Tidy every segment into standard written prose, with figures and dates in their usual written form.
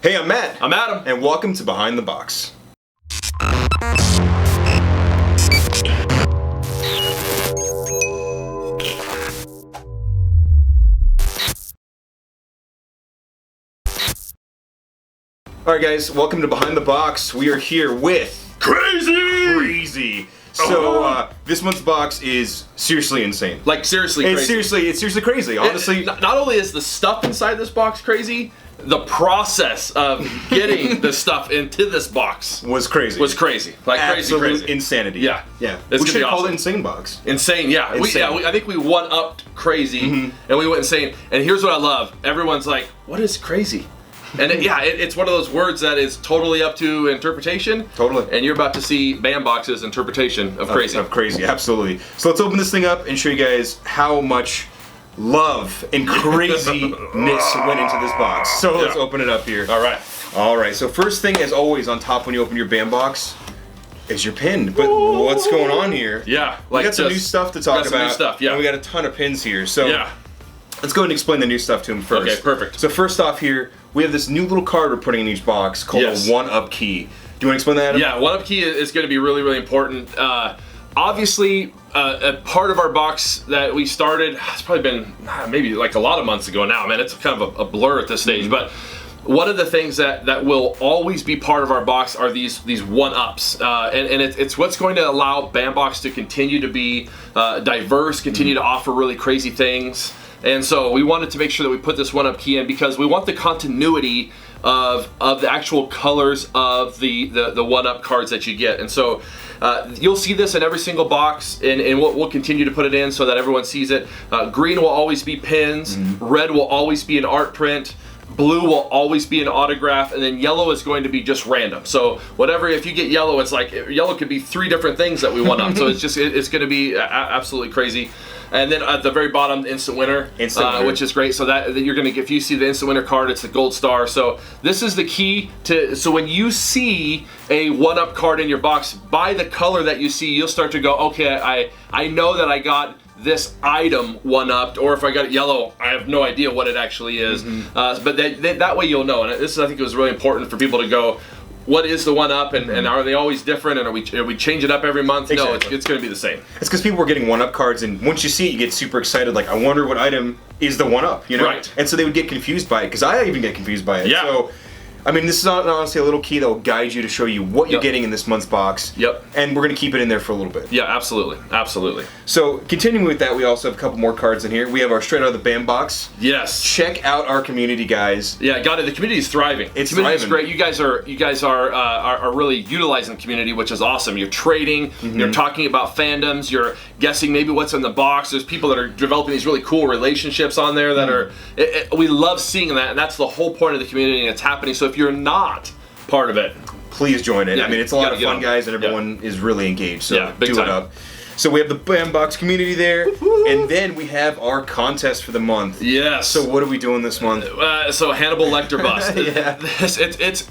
Hey, I'm Matt. I'm Adam. And welcome to Behind the Box. Alright guys, welcome to Behind the Box. We are here with Crazy! So, this month's box is seriously insane. Like seriously crazy. It's seriously crazy, honestly. Not only is the stuff inside this box crazy, the process of getting the stuff into this box was crazy. Like Absolute crazy. insanity. Yeah. Yeah. It's We should gonna be call it awesome. Insane Box. Insane, yeah. Insane. I think we one-upped crazy, and we went insane. And here's what I love. Everyone's like, what is crazy? And it's one of those words that is totally up to interpretation. Totally. And you're about to see Bambox's interpretation of crazy. Of crazy, absolutely. So let's open this thing up and show you guys how much love and craziness went into this box. So let's open it up here. All right, so first thing, as always, on top when you open your Bambox is your pin. But what's going on here? Yeah. We got some new stuff to talk about. Some new stuff, yeah. And we got a ton of pins here. So Yeah. let's go ahead and explain the new stuff to him first. Okay, perfect. So first off here, we have this new little card we're putting in each box called a one-up key. Do you want to explain that, Adam? Yeah, one-up key is going to be really, really important. Obviously, a part of our box that we started, it's probably been maybe like a lot of months ago now, man. It's kind of a blur at this stage, but one of the things that will always be part of our box are these one-ups, and it's what's going to allow Bambox to continue to be diverse, continue to offer really crazy things. And so we wanted to make sure that we put this one-up key in because we want the continuity of the actual colors of the one-up cards that you get. And so you'll see this in every single box, and we'll continue to put it in so that everyone sees it. Green will always be pins, red will always be an art print, blue will always be an autograph, and then yellow is going to be just random. So whatever, if you get yellow, it's like yellow could be 3 different things that we want up. So it's going to be absolutely crazy. And then at the very bottom, instant winner, which is great. So that you're gonna, if you see the instant winner card, it's the gold star. So this is the key to. So when you see a one-up card in your box, by the color that you see, you'll start to go, okay, I know that I got this item one-upped, or if I got it yellow, I have no idea what it actually is. But that way you'll know. And this, I think, it was really important for people to go, what is the one-up, and are they always different, and are we change it up every month? Exactly. No, it's going to be the same. It's because people were getting one-up cards, and once you see it, you get super excited, like, I wonder what item is the one-up, you know? Right. And so they would get confused by it, because I even get confused by it. Yeah. So, I mean, this is honestly a little key that will guide you to show you what you're getting in this month's box. Yep. And we're going to keep it in there for a little bit. Yeah, absolutely. Absolutely. So, continuing with that, we also have a couple more cards in here. We have our Straight Out of the Bambox. Yes. Check out our community, guys. Yeah, got it. The community is thriving. It's the community is thriving. great. You guys are really utilizing the community, which is awesome. You're trading. You're talking about fandoms. You're guessing maybe what's in the box. There's people that are developing these really cool relationships on there that are. We love seeing that, and that's the whole point of the community, and it's happening. So if you're not part of it, please join it. Yeah, I mean, it's a lot of get fun, on. guys, and everyone is really engaged. So Yeah, big do time. it up. So we have the Bambox community there, and then we have our contest for the month. yes. So what are we doing this month? So Hannibal Lecter bust. Yeah.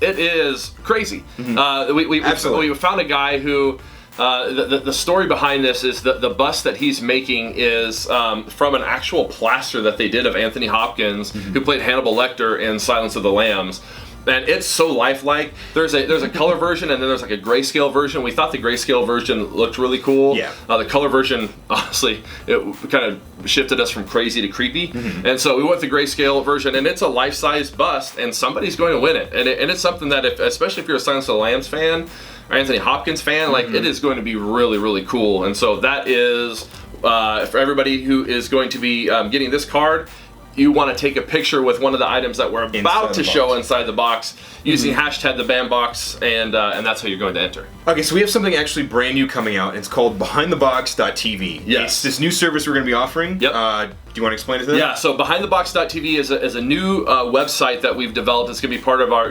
It is crazy. Absolutely. We found a guy who. The story behind this is that the bust that he's making is from an actual plaster that they did of Anthony Hopkins, who played Hannibal Lecter in Silence of the Lambs. And it's so lifelike. There's a color version, and then there's like a grayscale version. We thought the grayscale version looked really cool. Yeah. The color version, honestly, it kind of shifted us from crazy to creepy. And so we went the grayscale version, and it's a life-size bust, and somebody's going to win it. And it's something that, especially if you're a Silence of the Lambs fan, or Anthony Hopkins fan, like it is going to be really, really cool. And so that is for everybody who is going to be getting this card. You want to take a picture with one of the items that we're about to show inside the box using hashtag the Bambox, and that's how you're going to enter. Okay, so we have something actually brand new coming out. It's called BehindTheBox.tv. Yes. It's this new service we're going to be offering. Yep. Do you want to explain it to them? Yeah, so BehindTheBox.tv is a new website that we've developed. It's going to be part of our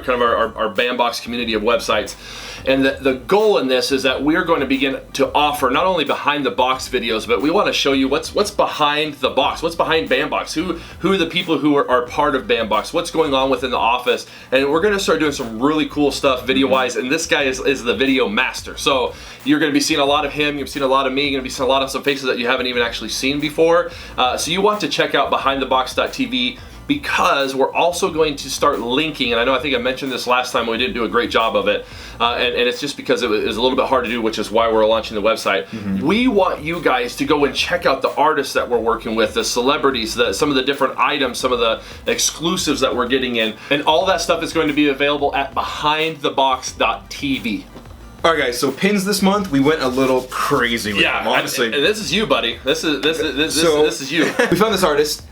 Bambox community of websites. And the goal in this is that we're going to begin to offer not only behind the box videos, but we want to show you what's behind the box, what's behind Bambox, who are the people who are part of Bambox, what's going on within the office, and we're going to start doing some really cool stuff video-wise. And this guy is the video master, so you're going to be seeing a lot of him, you've seen a lot of me, you're going to be seeing a lot of some faces that you haven't even actually seen before. So you want to check out BehindTheBox.tv. because we're also going to start linking, and I think I mentioned this last time, we didn't do a great job of it, and it's just because it was a little bit hard to do, which is why we're launching the website. We want you guys to go and check out the artists that we're working with, the celebrities, some of the different items, some of the exclusives that we're getting in, and all that stuff is going to be available at behindthebox.tv. All right, guys. So pins this month, we went a little crazy with them, honestly. And this is you, buddy. This is you. We found this artist,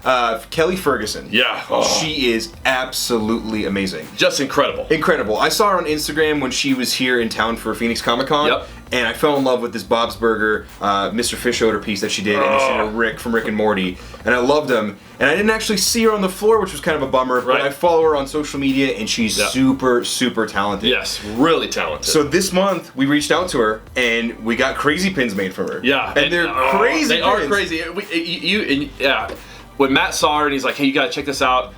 Kelly Ferguson. Yeah. She is absolutely amazing. Just incredible. Incredible. I saw her on Instagram when she was here in town for Phoenix Comic Con. Yep. And I fell in love with this Bob's Burger, Mr. Fish Odor piece that she did, and she did Rick from Rick and Morty, and I loved them. And I didn't actually see her on the floor, which was kind of a bummer, but I follow her on social media, and she's super, super talented. Yes, really talented. So this month, we reached out to her, and we got crazy pins made from her. Yeah. And they're crazy They pins. are crazy. When Matt saw her, and he's like, hey, you gotta check this out,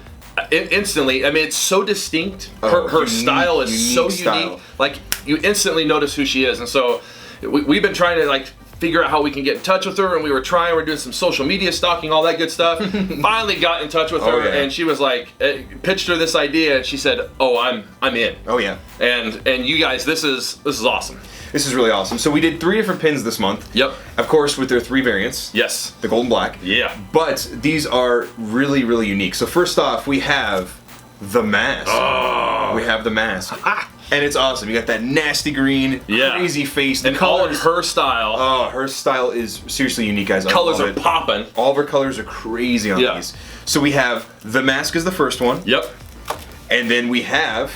instantly, I mean, it's so distinct. Her style is so unique. Like, you instantly notice who she is. And so we've been trying to like figure out how we can get in touch with her, and we're doing some social media stalking, all that good stuff. Finally got in touch with her, and she was like, pitched her this idea, and she said, "Oh, I'm in." Oh yeah. And you guys, this is awesome. This is really awesome. So we did 3 different pins this month. Yep. Of course, with their 3 variants. Yes. The gold and black. Yeah. But these are really, really unique. So first off, we have the mask. Oh. We have the mask. And it's awesome. You got that nasty green, crazy face. And all in her style. Oh, her style is seriously unique, guys. Colors are popping. All of her colors are crazy on these. So we have the mask is the first one. Yep. And then we have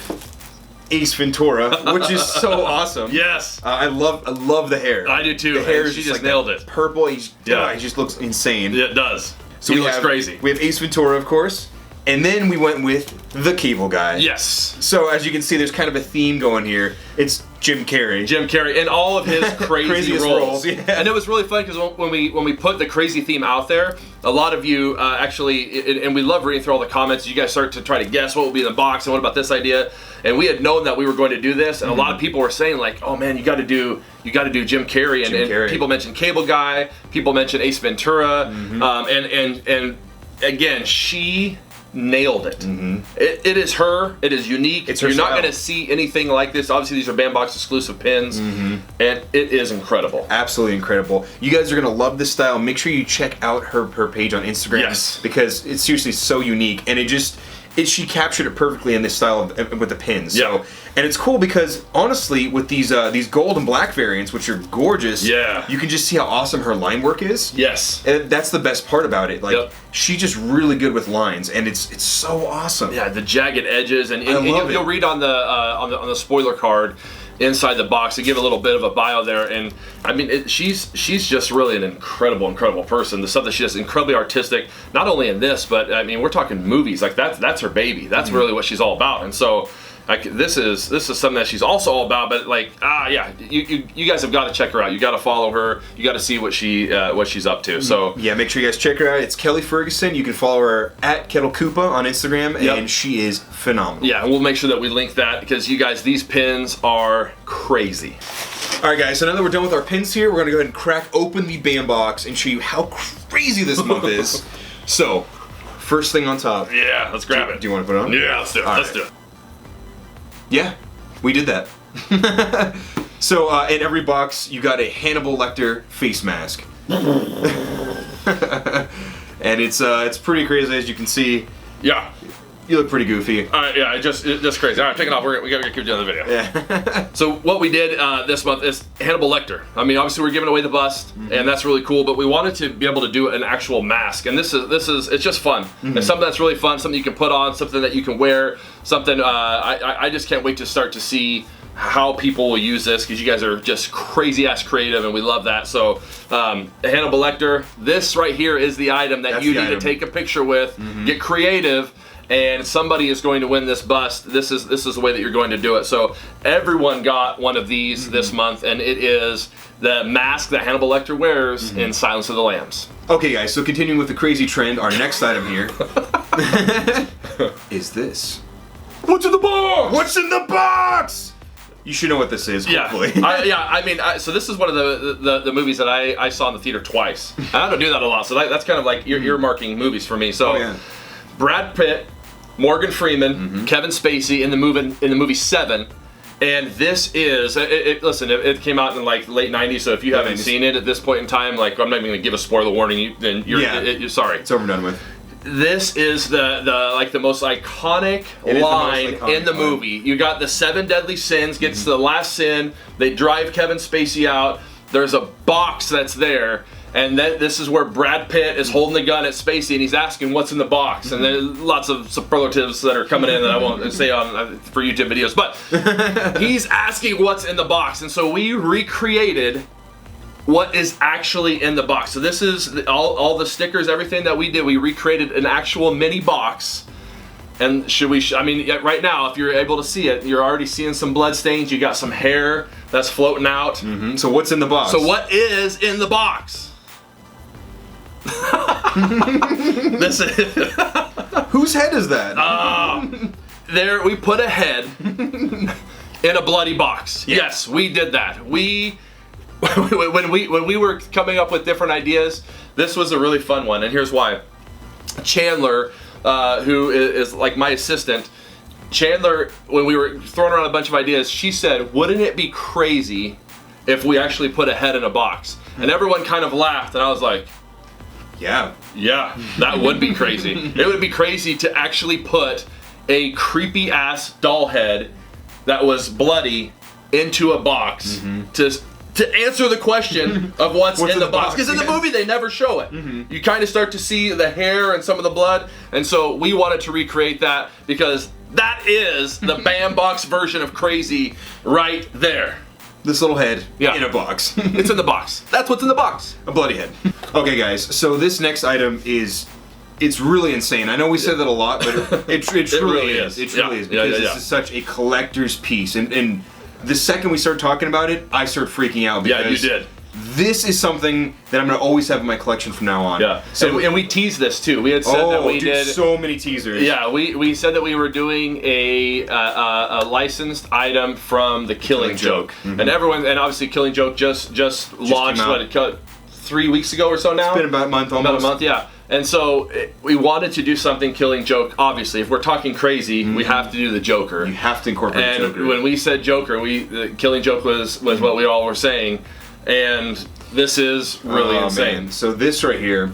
Ace Ventura, which is so awesome. Yes. I love the hair. I do too. The hair is she just like nailed it. Purple. He just looks insane. Yeah, it does. So he looks crazy. We have Ace Ventura, of course. And then we went with the Cable Guy. Yes. So as you can see, there's kind of a theme going here. It's Jim Carrey. Jim Carrey and all of his crazy roles. Yeah. And it was really fun because when we put the crazy theme out there, a lot of you actually, and we love reading through all the comments. You guys start to try to guess what will be in the box and what about this idea. And we had known that we were going to do this, and a lot of people were saying like, "Oh man, you got to do Jim Carrey." And people mentioned Cable Guy. People mentioned Ace Ventura. And again, she nailed it. It is her. It is unique. It's her You're not style. going to see anything like this. Obviously, these are Bandbox exclusive pins, and it is incredible. Absolutely incredible. You guys are going to love this style. Make sure you check out her page on Instagram. Yes. Because it's seriously so unique, and she captured it perfectly in this style with the pins. Yeah. So, and it's cool because honestly, with these gold and black variants, which are gorgeous, you can just see how awesome her line work is. Yes. And that's the best part about it. Like she's just really good with lines, and it's so awesome. Yeah, the jagged edges, and you'll read on the spoiler card inside the box to give a little bit of a bio there. And I mean, she's just really an incredible person. The stuff that she does, incredibly artistic. Not only in this, but I mean, we're talking movies. Like that's her baby. That's really what she's all about. And so, this is something that she's also all about. But like, you guys have got to check her out. You got to follow her. You got to see what she's up to. So yeah, make sure you guys check her out. It's Kelly Ferguson. You can follow her at Kettle Koopa on Instagram, and she is phenomenal. Yeah, and we'll make sure that we link that because you guys, these pins are crazy. All right, guys. So now that we're done with our pins here, we're gonna go ahead and crack open the Bandbox and show you how crazy this month is. So, first thing on top. Yeah, let's grab it. Do you want to put it on? Yeah, let's do it. Let's do it. Yeah, we did that. So in every box, you got a Hannibal Lecter face mask, and it's pretty crazy as you can see. Yeah, you look pretty goofy. Yeah, it's just crazy. All right, take it off. We gotta keep doing the video. Yeah. So what we did this month is Hannibal Lecter. I mean, obviously we're giving away the bust, and that's really cool. But we wanted to be able to do an actual mask, and this is it's just fun. It's something that's really fun, something you can put on, something that you can wear, something. I just can't wait to start to see how people will use this because you guys are just crazy ass creative, and we love that. So the Hannibal Lecter, this right here is the item that you need to take a picture with, get creative. And somebody is going to win this bust. This is the way that you're going to do it. So everyone got one of these this month, and it is the mask that Hannibal Lecter wears in Silence of the Lambs. Okay, guys. So continuing with the crazy trend, our next item here is this. What's in the box? What's in the box? You should know what this is, hopefully. So this is one of the movies that I saw in the theater twice. I don't do that a lot, so that's kind of like earmarking movies for me. So. Brad Pitt, Morgan Freeman, Kevin Spacey in the movie Seven. And this is, listen, it came out in like late 90s, so if you haven't seen it at this point in time, like I'm not even going to give a spoiler warning, then you're sorry. It's over and done with. This is the most iconic line in the movie. You got the 7 deadly sins, gets to the last sin, they drive Kevin Spacey out, there's a box that's there, and then this is where Brad Pitt is holding the gun at Spacey and he's asking what's in the box. And there's lots of superlatives that are coming in that I won't say on for YouTube videos. But he's asking what's in the box. And so we recreated what is actually in the box. So this is all the stickers, everything that we did. We recreated an actual mini box. And I mean, right now, if you're able to see it, you're already seeing some blood stains. You got some hair that's floating out. So what's in the box? So what is in the box? This is Whose head is that? There we put a head in a bloody box. Yeah. Yes, we did that. When we were coming up with different ideas, this was a really fun one, and here's why. Chandler, who is like my assistant, Chandler, when we were throwing around a bunch of ideas, she said, "Wouldn't it be crazy if we actually put a head in a box?" And everyone kind of laughed, and I was like, Yeah, that would be crazy. It would be crazy to actually put a creepy ass doll head that was bloody into a box to answer the question of what's in the box. Because in the movie they never show it. You kind of start to see the hair and some of the blood, and so we wanted to recreate that because that is the Bambox version of crazy right there. This little head in a box. It's in the box. That's what's in the box. A bloody head. Okay, guys. So this next item it's really insane. I know we said that a lot, but it truly is. It truly is because this is such a collector's piece. And the second we start talking about it, I start freaking out because you did. This is something that I'm gonna always have in my collection from now on. Yeah. So and we teased this too. We had said that we did so many teasers. Yeah, we said that we were doing a licensed item from the Killing Joke, and obviously Killing Joke just launched 3 weeks ago or so now. It's been about a month almost. About a month, yeah. And so we wanted to do something Killing Joke. Obviously, if we're talking crazy, we have to do the Joker. You have to incorporate the Joker. And when we said Joker, the Killing Joke was what we all were saying. And this is really insane. Man. So this right here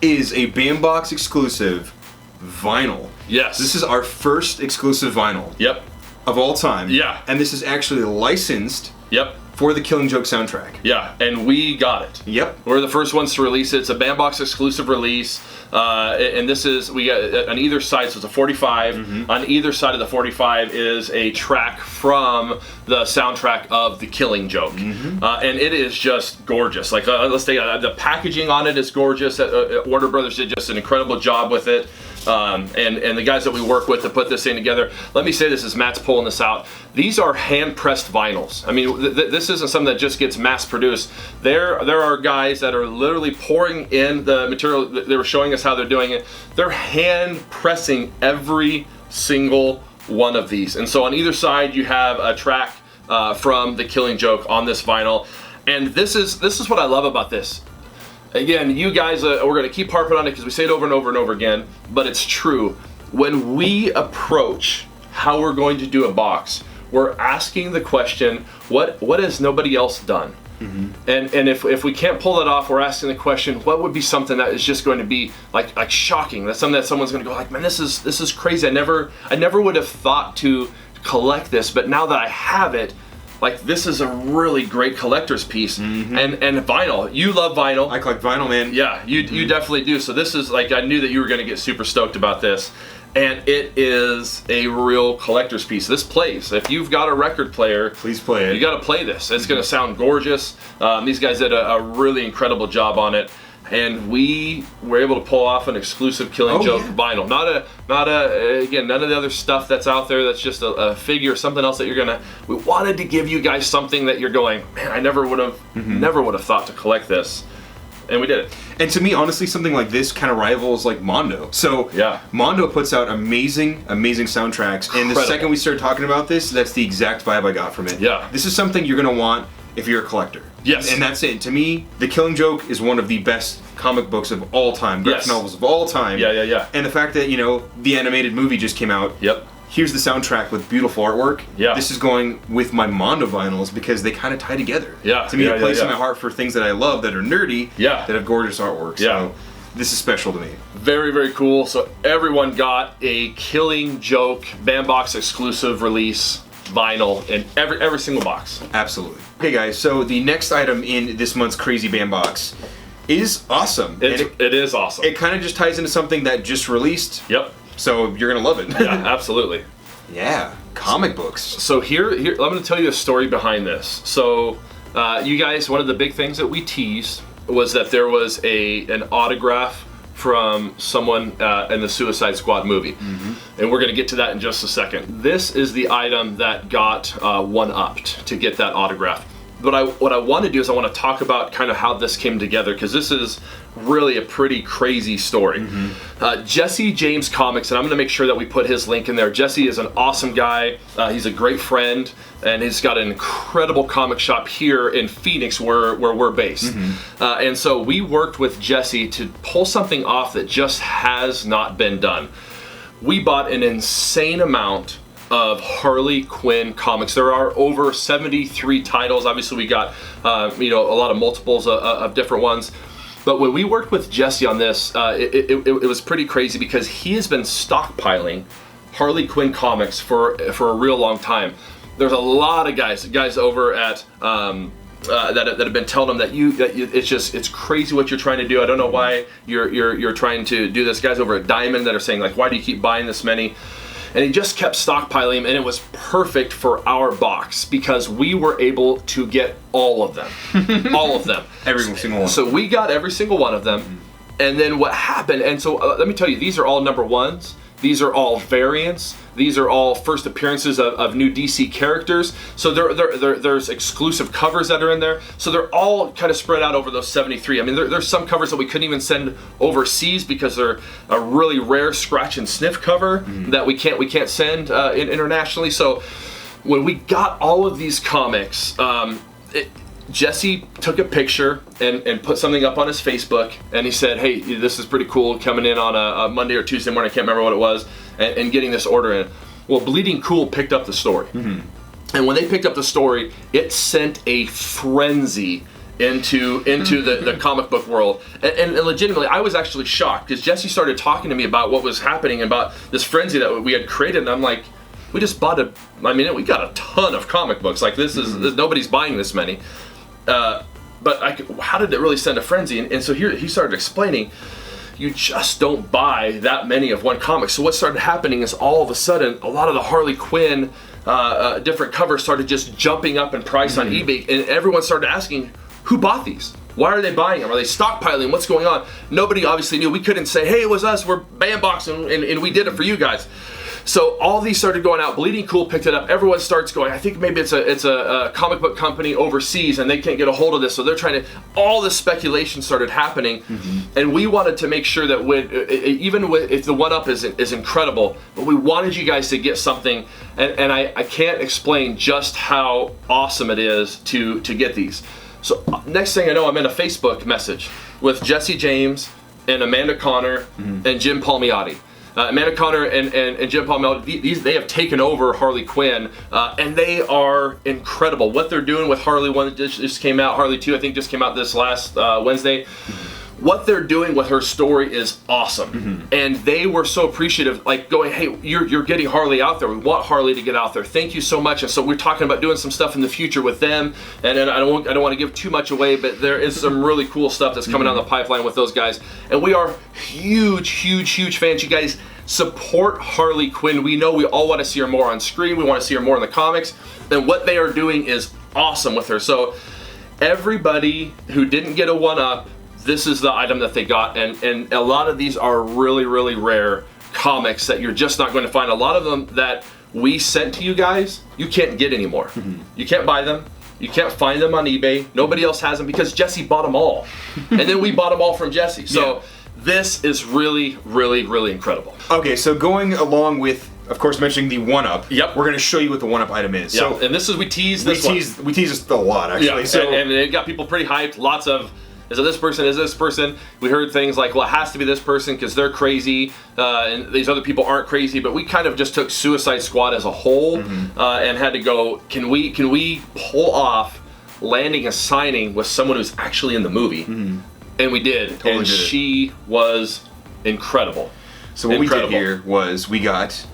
is a Bambox exclusive vinyl. Yes. This is our first exclusive vinyl. Yep. Of all time. Yeah. And this is actually licensed. Yep. For the Killing Joke soundtrack. Yeah, and we got it. Yep. We're the first ones to release it. It's a Bambox exclusive release. And this is, we got on either side, so it's a 45. On either side of the 45 is a track from the soundtrack of The Killing Joke. And it is just gorgeous. Like, let's say the packaging on it is gorgeous. Warner Brothers did just an incredible job with it. And the guys that we work with to put this thing together, let me say this as Matt's pulling this out. These are hand-pressed vinyls. I mean, this isn't something that just gets mass-produced. There are guys that are literally pouring in the material. They were showing us how they're doing it. They're hand-pressing every single one of these. And so on either side, you have a track from The Killing Joke on this vinyl. And this is what I love about this. Again, you guys, we're going to keep harping on it because we say it over and over and over again, but it's true. When we approach how we're going to do a box, we're asking the question, what has nobody else done? And if we can't pull it off, we're asking the question, what would be something that is just going to be like shocking? That's something that someone's going to go like, man, this is crazy. I never would have thought to collect this, but now that I have it, like, this is a really great collector's piece. And vinyl. You love vinyl. I collect vinyl, man. Yeah, you definitely do. So this is, like, I knew that you were going to get super stoked about this. And it is a real collector's piece. This plays. If you've got a record player, please play it. You got to play this. It's going to sound gorgeous. These guys did a really incredible job on it. And we were able to pull off an exclusive Killing Joke vinyl. Again, none of the other stuff that's out there that's just a figure or something else that you're gonna. We wanted to give you guys something that you're going, man, I never would have thought to collect this. And we did it. And to me, honestly, something like this kind of rivals like Mondo. So Mondo puts out amazing soundtracks. And the second we started talking about this, that's the exact vibe I got from it. Yeah. This is something you're gonna want if you're a collector. Yes. And that's it. To me, The Killing Joke is one of the best comic books of all time, graphic novels of all time. Yeah. And the fact that, you know, the animated movie just came out. Yep. Here's the soundtrack with beautiful artwork. Yeah. This is going with my Mondo vinyls because they kind of tie together. Yeah. To me, it plays in my heart for things that I love that are nerdy. Yeah. That have gorgeous artwork. Yeah. So this is special to me. Very, very cool. So everyone got a Killing Joke Bandbox exclusive release vinyl in every single box. Absolutely. Okay, guys. So the next item in this month's Crazy Bandbox is awesome. It is awesome. It kind of just ties into something that just released. Yep. So you're gonna love it. Yeah, absolutely. Yeah, comic books. So here, I'm going to tell you a story behind this. So, you guys, one of the big things that we teased was that there was an autograph from someone in the Suicide Squad movie, and we're going to get to that in just a second. This is the item that got one-upped to get that autograph. But what I want to do is I want to talk about kind of how this came together, because this is really a pretty crazy story. Jesse James Comics, and I'm going to make sure that we put his link in there. Jesse is an awesome guy. He's a great friend, and he's got an incredible comic shop here in Phoenix where we're based. And so we worked with Jesse to pull something off that just has not been done. We bought an insane amount of Harley Quinn comics. There are over 73 titles. Obviously, we got a lot of multiples of different ones. But when we worked with Jesse on this, it was pretty crazy because he has been stockpiling Harley Quinn comics for a real long time. There's a lot of guys over at that have been telling him that it's crazy what you're trying to do. I don't know why you're trying to do this. Guys over at Diamond that are saying, like, why do you keep buying this many? And he just kept stockpiling them, and it was perfect for our box because we were able to get all of them. All of them. Every single one. So we got every single one of them. And then what happened, and so let me tell you, these are all number ones. These are all variants. These are all first appearances of new DC characters. So there's exclusive covers that are in there. So they're all kind of spread out over those 73. I mean, there's some covers that we couldn't even send overseas because they're a really rare scratch and sniff cover that we can't send internationally. So when we got all of these comics, Jesse took a picture and put something up on his Facebook, and he said, hey, this is pretty cool, coming in on a Monday or Tuesday morning, I can't remember what it was, and getting this order in. Well, Bleeding Cool picked up the story. And when they picked up the story, it sent a frenzy into the comic book world. And legitimately, I was actually shocked, because Jesse started talking to me about what was happening, about this frenzy that we had created, and I'm like, we just bought we got a ton of comic books. Like, this is, nobody's buying this many. But how did it really send a frenzy? And so here he started explaining, you just don't buy that many of one comic. So what started happening is all of a sudden, a lot of the Harley Quinn different covers started just jumping up in price on eBay, and everyone started asking, who bought these? Why are they buying them? Are they stockpiling? What's going on? Nobody obviously knew. We couldn't say, hey, it was us, we're Bandbox, and we did it for you guys. So all these started going out. Bleeding Cool picked it up. Everyone starts going, I think maybe it's a comic book company overseas and they can't get a hold of this, so they're trying to, all this speculation started happening. And we wanted to make sure that if the one-up is incredible, but we wanted you guys to get something, and I can't explain just how awesome it is to get these. So next thing I know, I'm in a Facebook message with Jesse James and Amanda Connor and Jim Palmiotti. Amanda Connor and Jim Palmiotti, they have taken over Harley Quinn, and they are incredible. What they're doing with Harley 1 just came out, Harley 2 I think just came out this last Wednesday. What they're doing with her story is awesome. And they were so appreciative, like going, hey, you're getting Harley out there. We want Harley to get out there. Thank you so much. And so we're talking about doing some stuff in the future with them. And I don't want to give too much away, but there is some really cool stuff that's coming down the pipeline with those guys. And we are huge fans. You guys support Harley Quinn. We know we all want to see her more on screen. We want to see her more in the comics. And what they are doing is awesome with her. So everybody who didn't get a one-up, this is the item that they got, and a lot of these are really rare comics that you're just not going to find. A lot of them that we sent to you guys, you can't get anymore. You can't buy them. You can't find them on eBay. Nobody else has them because Jesse bought them all. And then we bought them all from Jesse. So this is really incredible. Okay, so going along with of course, mentioning the one-up. Yep. We're going to show you what the one-up item is. Yeah. So, and this is, we teased this one. We teased a lot, actually. Yeah, So, and it got people pretty hyped. Lots of, is it this person? Is it this person? We heard things like, well, it has to be this person because they're crazy, and these other people aren't crazy. But we kind of just took Suicide Squad as a whole and had to go, can we pull off landing a signing with someone who's actually in the movie? And we did. Totally and did it. she was incredible. so what we did here was we got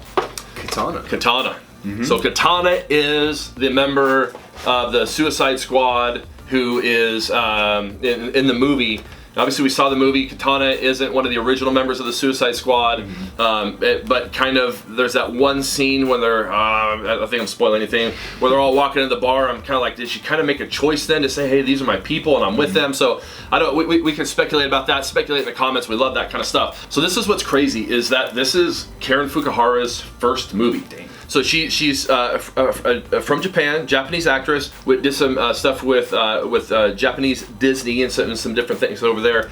Katana. Katana. So Katana is the member of the Suicide Squad who is in the movie. Obviously, we saw the movie. Katana isn't one of the original members of the Suicide Squad, but kind of there's that one scene when they're, I think I'm spoiling anything, where they're all walking into the bar. I'm kind of like, did she kind of make a choice then to say, hey, these are my people and I'm with them? So I don't. We can speculate about that. Speculate in the comments. We love that kind of stuff. So this is what's crazy is that this is Karen Fukuhara's first movie. So she's from Japan, Japanese actress. We did some stuff with Japanese Disney and some different things over there.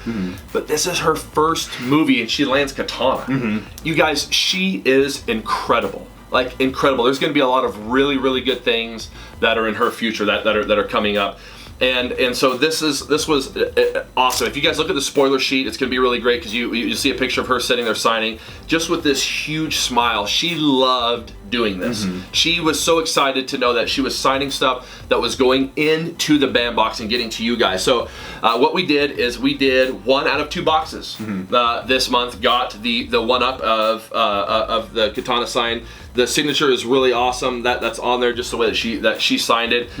But this is her first movie, and she lands Katana. You guys, she is incredible. Like incredible. There's going to be a lot of really, really good things that are in her future that are coming up. And so this was awesome. If you guys look at the spoiler sheet, it's going to be really great because you see a picture of her sitting there signing, just with this huge smile. She loved doing this. She was so excited to know that she was signing stuff that was going into the BAM box and getting to you guys. So what we did is we did 1 out of 2 boxes this month. Got the one up of the Katana sign. The signature is really awesome. That's on there just the way that she signed it.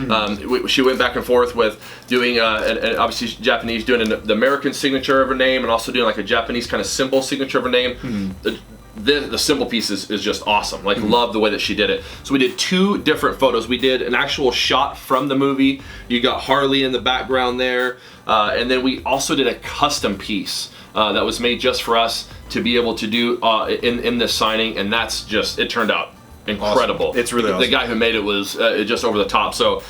She went back and forth with doing and obviously she's Japanese, doing the American signature of her name and also doing like a Japanese kind of symbol signature of her name. The symbol piece is just awesome. Like love the way that she did it. So we did 2 different photos. We did an actual shot from the movie. You got Harley in the background there, and then we also did a custom piece that was made just for us to be able to do in this signing, and that's just, it turned out incredible. Awesome. It's really awesome. The guy who made it was just over the top. So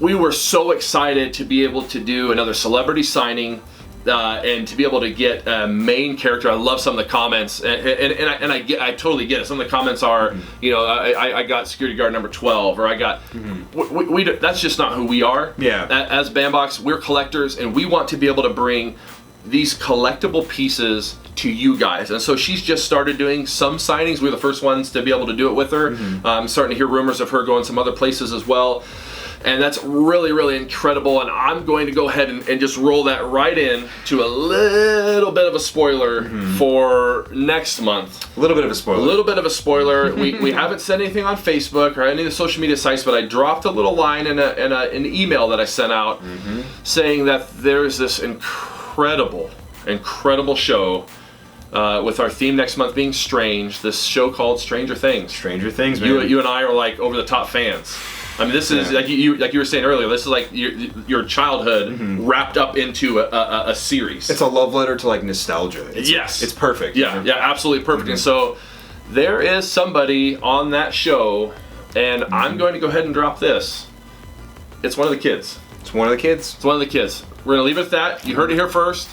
we were so excited to be able to do another celebrity signing. And to be able to get a main character. I love some of the comments, and I totally get it. Some of the comments are, you know, I got security guard number 12, or I got. We that's just not who we are. Yeah. As Bambox, we're collectors, and we want to be able to bring these collectible pieces to you guys. And so she's just started doing some signings. We're the first ones to be able to do it with her. I'm starting to hear rumors of her going some other places as well. And that's really, really incredible. And I'm going to go ahead and just roll that right in to a little bit of a spoiler for next month. A little bit of a spoiler. A little bit of a spoiler. we haven't said anything on Facebook or any of the social media sites, but I dropped a little line in an email that I sent out saying that there's this incredible show with our theme next month being strange. This show called Stranger Things. Stranger Things, man. You and I are like over the top fans. I mean, this is like you were saying earlier. This is like your childhood wrapped up into a series. It's a love letter to like nostalgia. It's perfect. Yeah, absolutely perfect. And so there is somebody on that show, and I'm going to go ahead and drop this. It's one of the kids. It's one of the kids. It's one of the kids. We're gonna leave it at that. You heard it here first.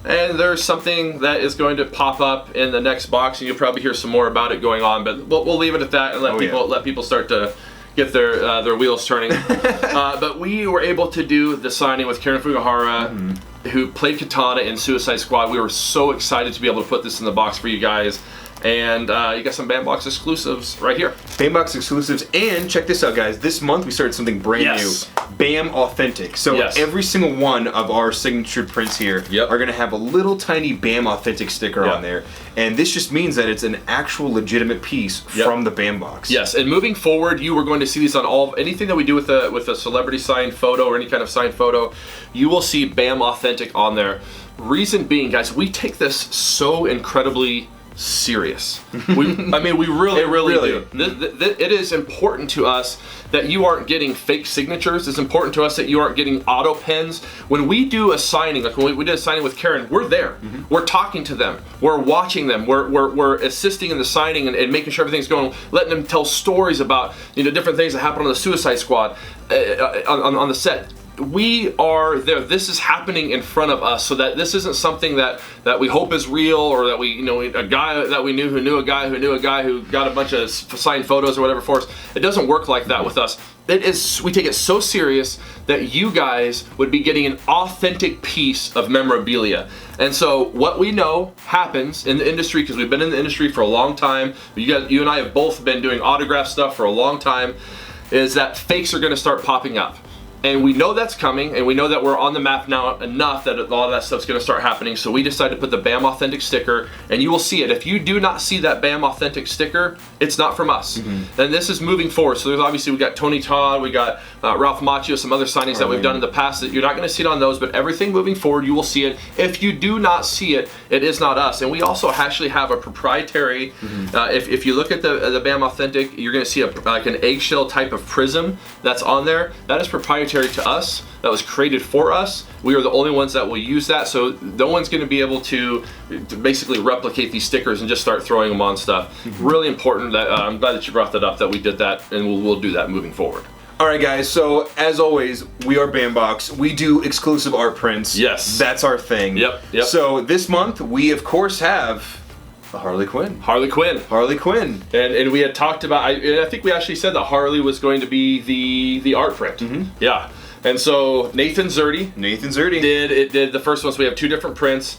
And there's something that is going to pop up in the next box, and you'll probably hear some more about it going on. But we'll leave it at that and let people start to get their wheels turning. But we were able to do the signing with Karen Fukuhara, who played Katana in Suicide Squad. We were so excited to be able to put this in the box for you guys. And you got some Bambox exclusives right here. Bambox exclusives, and check this out, guys. This month we started something brand new. Bam Authentic. So every single one of our signature prints here are going to have a little tiny Bam Authentic sticker on there. And this just means that it's an actual legitimate piece from the Bambox. Yes, and moving forward, you are going to see these on anything that we do with a celebrity signed photo or any kind of signed photo. You will see Bam Authentic on there. Reason being, guys, we take this so incredibly serious. We really do. It is important to us that you aren't getting fake signatures. It's important to us that you aren't getting auto pens. When we do a signing, like when we did a signing with Karen, we're there. We're talking to them. We're watching them. We're assisting in the signing and making sure everything's going, letting them tell stories about different things that happen on the Suicide Squad on the set. we are there. This is happening in front of us, so that this isn't something that we hope is real, or that a guy that we knew who knew a guy who knew a guy who got a bunch of signed photos or whatever for us. It doesn't work like that with us. We take it so serious that you guys would be getting an authentic piece of memorabilia. And so what we know happens in the industry, because we've been in the industry for a long time, you and I have both been doing autograph stuff for a long time, is that fakes are going to start popping up. And we know that's coming, and we know that we're on the map now enough that a lot of that stuff's going to start happening. So we decided to put the BAM Authentic sticker, and you will see it. If you do not see that BAM Authentic sticker, it's not from us. Mm-hmm. And this is moving forward. So there's obviously, we got Tony Todd, we got Ralph Macchio, some other signings that we've done in the past that you're not going to see it on those, but everything moving forward, you will see it. If you do not see it, it is not us. And we also actually have a proprietary, if you look at the BAM Authentic, you're going to see like an eggshell type of prism that's on there. That is proprietary to us. That was created for us. We are the only ones that will use that, so no one's going to be able to basically replicate these stickers and just start throwing them on stuff. Mm-hmm. Really important. That I'm glad that you brought that up, that we did that, and we'll do that moving forward. All right, guys, so as always, we are Bambox. We do exclusive art prints. Yes. That's our thing. Yep. So this month, we, of course, have the Harley Quinn. Harley Quinn. And we had talked about, I think we actually said that Harley was going to be the art print. Mm-hmm. Yeah. And so Nathan Zerdy did the first one. So we have two different prints.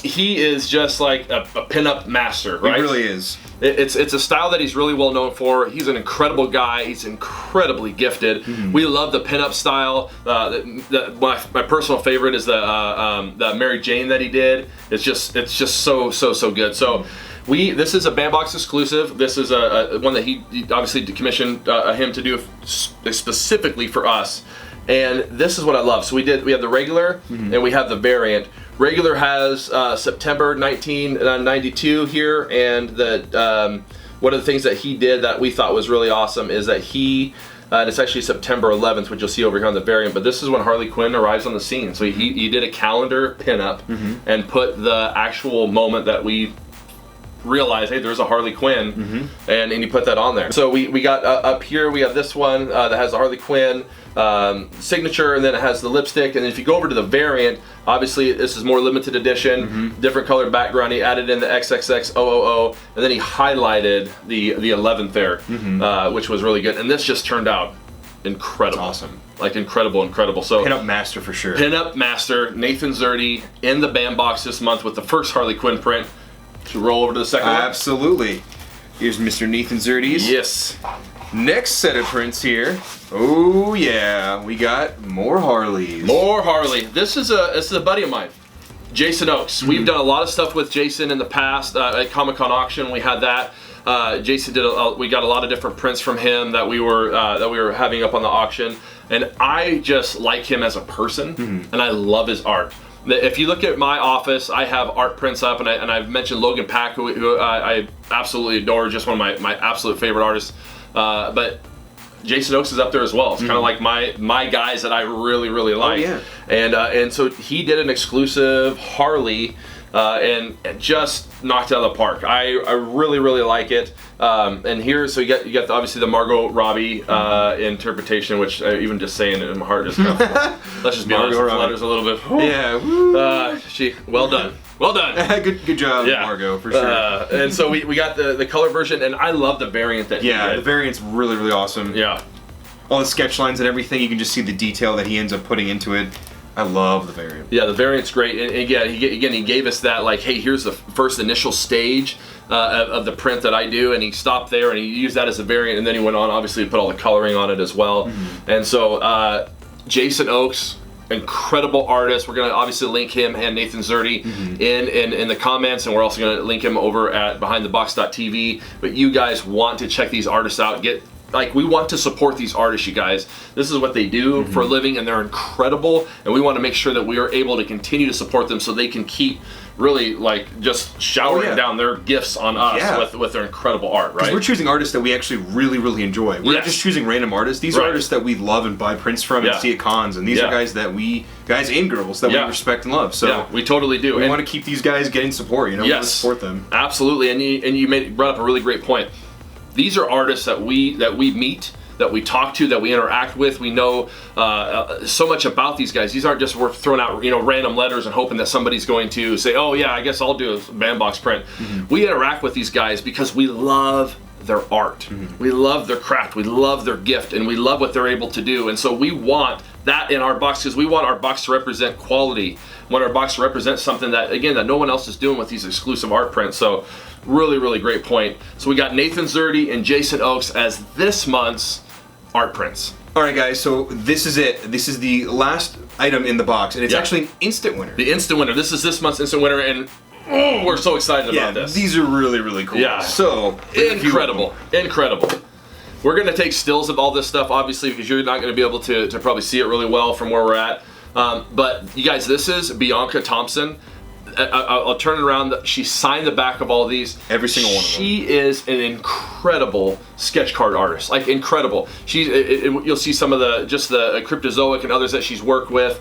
He is just like a pinup master, right? He really is. It's a style that he's really well known for. He's an incredible guy. He's incredibly gifted. Mm-hmm. We love the pinup style. My personal favorite is the Mary Jane that he did. It's just so good. So this is a Bambox exclusive. This is a one that he obviously commissioned him to do specifically for us. And this is what I love. So we have the regular, mm-hmm. and we have the variant. Regular has September 1992 here, and one of the things that he did that we thought was really awesome is that and it's actually September 11th, which you'll see over here on the variant, but this is when Harley Quinn arrives on the scene. So he did a calendar pinup, mm-hmm. and put the actual moment that we realize, hey, there's a Harley Quinn, mm-hmm. and he put that on there. So we got up here, we have this one that has the Harley Quinn signature, and then it has the lipstick. And then if you go over to the variant, obviously this is more limited edition, mm-hmm. different colored background. He added in the XXXOOO, and then he highlighted the 11th there, mm-hmm. Which was really good. And this just turned out incredible. That's awesome. Like incredible. So Pinup master for sure. Pinup master Nathan Zerdy in the Bambox this month with the first Harley Quinn print. Should we roll over to the second one? Absolutely. Here's Mr. Nathan Zerdy's. Yes. Next set of prints here. Oh yeah, we got more Harleys. More Harley. This is a buddy of mine, Jason Oaks. Mm-hmm. We've done a lot of stuff with Jason in the past. At Comic-Con auction, we had that. Jason we got a lot of different prints from him that we were having up on the auction, and I just like him as a person, mm-hmm. and I love his art. If you look at my office, I have art prints up, and I've mentioned Logan Pack, who I absolutely adore, just one of my absolute favorite artists. But Jason Oaks is up there as well. It's kind of like my guys that I really like. Oh, yeah. And so he did an exclusive Harley, and just knocked it out of the park. I really like it. And here, so you got obviously the Margot Robbie interpretation, which even just saying it in my heart just kind of, let's just be honest, flutters a little bit. Yeah. Well done. good job, yeah. Margot, for sure. And so we got the color version, and I love the variant that he did. The variant's really awesome. Yeah. All the sketch lines and everything, you can just see the detail that he ends up putting into it. I love the variant. Yeah, the variant's great. And again, he gave us that, like, hey, here's the first initial stage of the print that I do, and he stopped there and he used that as a variant, and then he went on, obviously, to put all the coloring on it as well. Mm-hmm. And so Jason Oaks, incredible artist. We're going to obviously link him and Nathan Zerdy, mm-hmm. in the comments, and we're also going to link him over at behindthebox.tv. But you guys want to check these artists out. We want to support these artists, you guys. This is what they do, mm-hmm. for a living, and they're incredible, and we want to make sure that we are able to continue to support them so they can keep really, like, just showering down their gifts on us with their incredible art, right? Because we're choosing artists that we actually really enjoy. We're not just choosing random artists. These are artists that we love and buy prints from and see at cons, and these are guys and girls that we respect and love. So we totally do. We want to keep these guys getting support, we want to support them. Absolutely, and you brought up a really great point. These are artists that we meet that we talk to, that we interact with. We know so much about these guys. These aren't just we're throwing out random letters and hoping that somebody's going to say, oh yeah, I guess I'll do a bandbox print. We interact with these guys because we love their art. We love their craft. We love their gift, and we love what they're able to do. And so we want that in our box because we want our box to represent quality. We want our box to represent something that, again, that no one else is doing with these exclusive art prints. So really, really great point. So we got Nathan Zerdy and Jason Oakes as this month's art prints. All right, guys, so this is it. This is the last item in the box, and it's actually an instant winner. The instant winner. This is this month's instant winner, and we're so excited about this. These are really, really cool. Yeah. So, incredible. We're going to take stills of all this stuff, obviously, because you're not going to be able to probably see it really well from where we're at. But you guys, this is Bianca Thompson. I'll turn it around. She signed the back of all these. Every single one of them. She is an incredible sketch card artist, like incredible. You'll see some of the Cryptozoic and others that she's worked with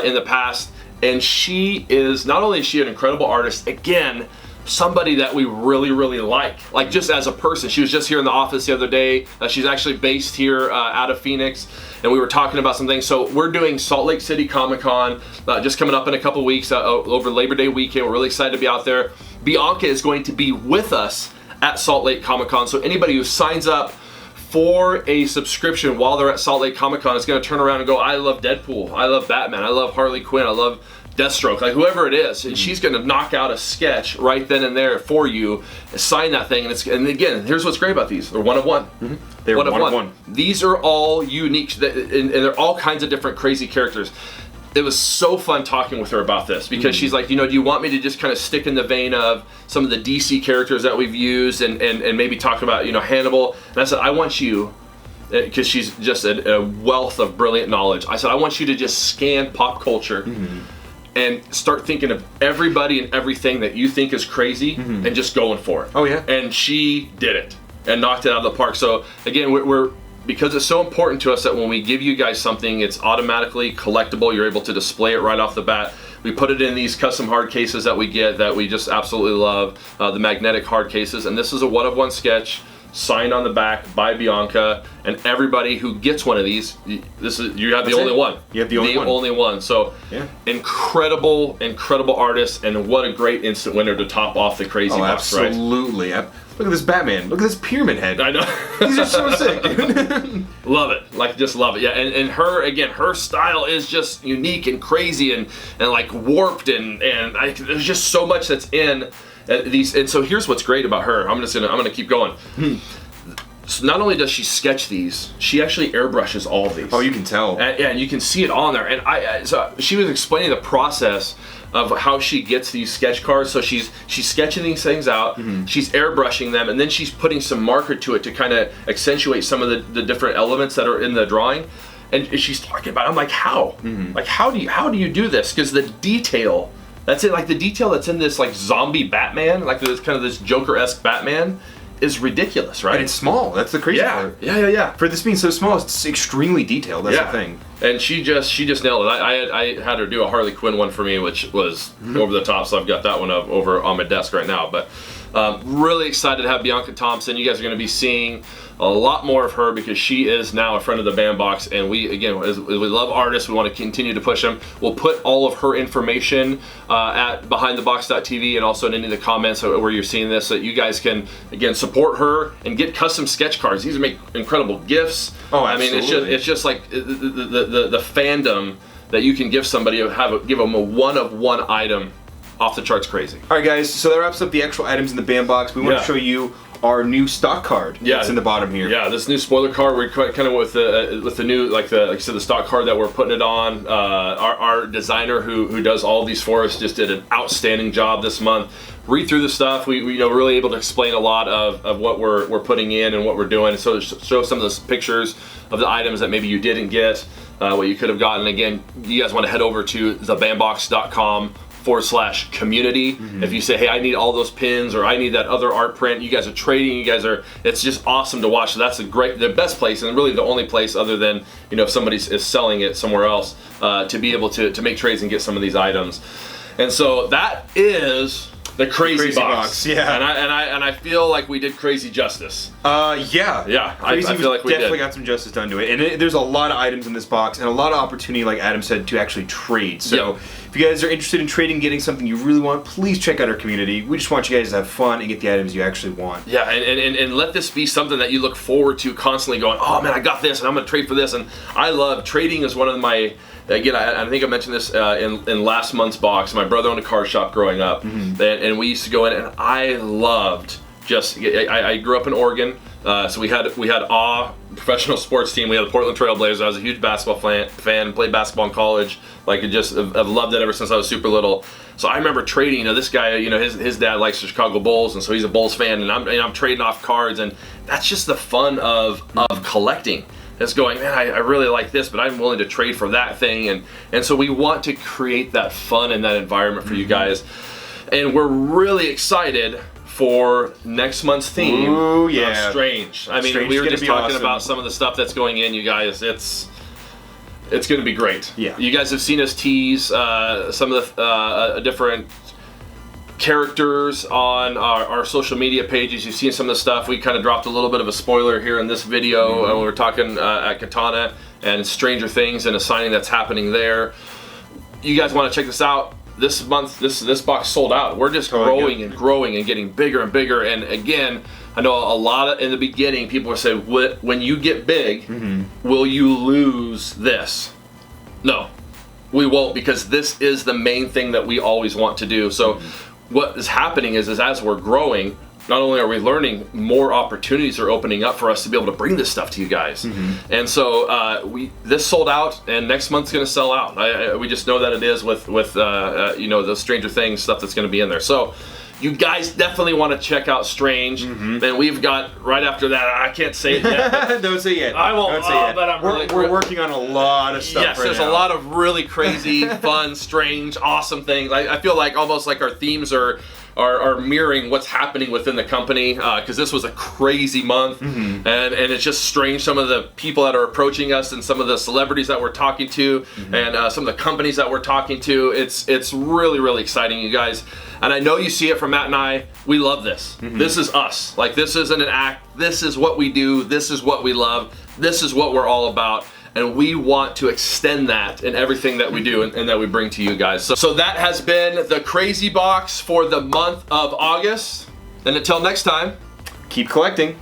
in the past. And she is, not only is she an incredible artist, again, somebody that we really, really like just as a person. She was just here in the office the other day. She's actually based here out of Phoenix, and we were talking about some things. So we're doing Salt Lake City Comic-Con just coming up in a couple weeks over Labor Day weekend. We're really excited to be out there. Bianca is going to be with us at Salt Lake Comic-Con. So anybody who signs up for a subscription while they're at Salt Lake Comic-Con is going to turn around and go, I love Deadpool, I love Batman, I love Harley Quinn, I love Deathstroke, like whoever it is, and she's going to knock out a sketch right then and there for you, sign that thing, and again, here's what's great about these: they're one of one. They're one of one. These are all unique, and they're all kinds of different crazy characters. It was so fun talking with her about this because she's like, do you want me to just kind of stick in the vein of some of the DC characters that we've used and maybe talk about Hannibal? And I said, I want you, because she's just a wealth of brilliant knowledge. I said, I want you to just scan pop culture and start thinking of everybody and everything that you think is crazy and just going for it. Oh yeah. And she did it and knocked it out of the park. So again, we're because it's so important to us that when we give you guys something, it's automatically collectible. You're able to display it right off the bat. We put it in these custom hard cases that we get that we just absolutely love, the magnetic hard cases. And this is a one-of-one sketch signed on the back by Bianca, and everybody who gets one of these, you have the only one. You have the only one. So incredible artist, and what a great instant winner to top off the crazy box, right? Absolutely. Look at this Batman. Look at this pyramid head. I know. These are so sick, dude. Love it. Just love it. Yeah, and her, again, her style is just unique and crazy and like warped and there's just so much that's in these. And so here's what's great about her. I'm gonna keep going. So not only does she sketch these, she actually airbrushes all of these. Oh, you can tell. And you can see it on there. And so she was explaining the process of how she gets these sketch cards. So she's sketching these things out, she's airbrushing them, and then she's putting some marker to it to kind of accentuate some of the different elements that are in the drawing. And she's talking about it. I'm like, how? Like, how do you do this? Because the detail that's it, like the detail that's in this like zombie Batman, like this kind of this Joker-esque Batman, is ridiculous, right? And it's small. That's the crazy part. Yeah. For this being so small, it's extremely detailed. That's the thing. And she just nailed it. I had her do a Harley Quinn one for me, which was over the top. So I've got that one up over on my desk right now. But really excited to have Bianca Thompson. You guys are going to be seeing a lot more of her because she is now a friend of the bandbox. And we, again, as we love artists, we want to continue to push them. We'll put all of her information at behindthebox.tv and also in any of the comments where you're seeing this, so that you guys can, again, support her and get custom sketch cards. These make incredible gifts. Oh, absolutely. I mean, it's just like the fandom that you can give somebody, give them a one-of-one item. Off the charts crazy. All right, guys, so that wraps up the actual items in the bandbox. We want to show you our new stock card that's in the bottom here. Yeah, this new spoiler card, we're kind of with the new, like I said, the stock card that we're putting it on. Our designer who does all these for us just did an outstanding job this month. Read through the stuff. We really able to explain a lot of what we're putting in and what we're doing. So show some of those pictures of the items that maybe you didn't get, what you could have gotten. Again, you guys want to head over to thebandbox.com/community. If you say, hey, I need all those pins, or I need that other art print, you guys are trading, it's just awesome to watch. So that's the best place, and really the only place other than, if somebody is selling it somewhere else, to be able to make trades and get some of these items. And so that is The crazy box. Yeah. And I feel like we did crazy justice. Yeah. Yeah, Crazy I feel like we definitely did. got some justice done to it. And there's a lot of items in this box and a lot of opportunity, like Adam said, to actually trade. So if you guys are interested in trading, getting something you really want, please check out our community. We just want you guys to have fun and get the items you actually want. Yeah, and let this be something that you look forward to constantly going, oh man, I got this and I'm going to trade for this. And I love trading is one of my, again, I think I mentioned this in last month's box. My brother owned a car shop growing up, and we used to go in, and I loved just. I grew up in Oregon, so we had a professional sports team. We had the Portland Trailblazers. I was a huge basketball fan. Played basketball in college. Like I've loved it ever since I was super little. So I remember trading. You know, this guy. You know, his dad likes the Chicago Bulls, and so he's a Bulls fan. And I'm trading off cards, and that's just the fun of collecting. It's going, man, I really like this, but I'm willing to trade for that thing. And so we want to create that fun and that environment for you guys. And we're really excited for next month's theme. Ooh, yeah. Strange. I mean, Strange we were is gonna just be talking awesome. about some of the stuff that's going in, you guys. It's going to be great. Yeah. You guys have seen us tease some of the different characters on our social media pages. You've seen some of the stuff. We kind of dropped a little bit of a spoiler here in this video when we were talking at Katana and Stranger Things and a signing that's happening there. You guys want to check this out? This month, this box sold out. We're just growing and growing and getting bigger and bigger. And again, I know a lot of in the beginning people were saying, when you get big, will you lose this? No, we won't, because this is the main thing that we always want to do. So what is happening is as we're growing, not only are we learning, more opportunities are opening up for us to be able to bring this stuff to you guys. And so this sold out, and next month's going to sell out. We just know that it is with you know, the Stranger Things stuff that's going to be in there. So you guys definitely want to check out Strange. And we've got right after that. I can't say it yet. Don't say it yet. I won't. Don't say it yet. But I'm we're working on a lot of stuff. Yes, right there's now. a lot of really crazy, fun, strange, awesome things. I feel like almost like our themes are mirroring what's happening within the company, because this was a crazy month, and it's just strange, some of the people that are approaching us and some of the celebrities that we're talking to, and some of the companies that we're talking to. It's really, really exciting, you guys. And I know you see it from Matt and I. We love this. This is us. Like, this isn't an act. This is what we do. This is what we love. This is what we're all about. And we want to extend that in everything that we do and that we bring to you guys. So that has been the Crazy Box for the month of August. And until next time, Keep collecting.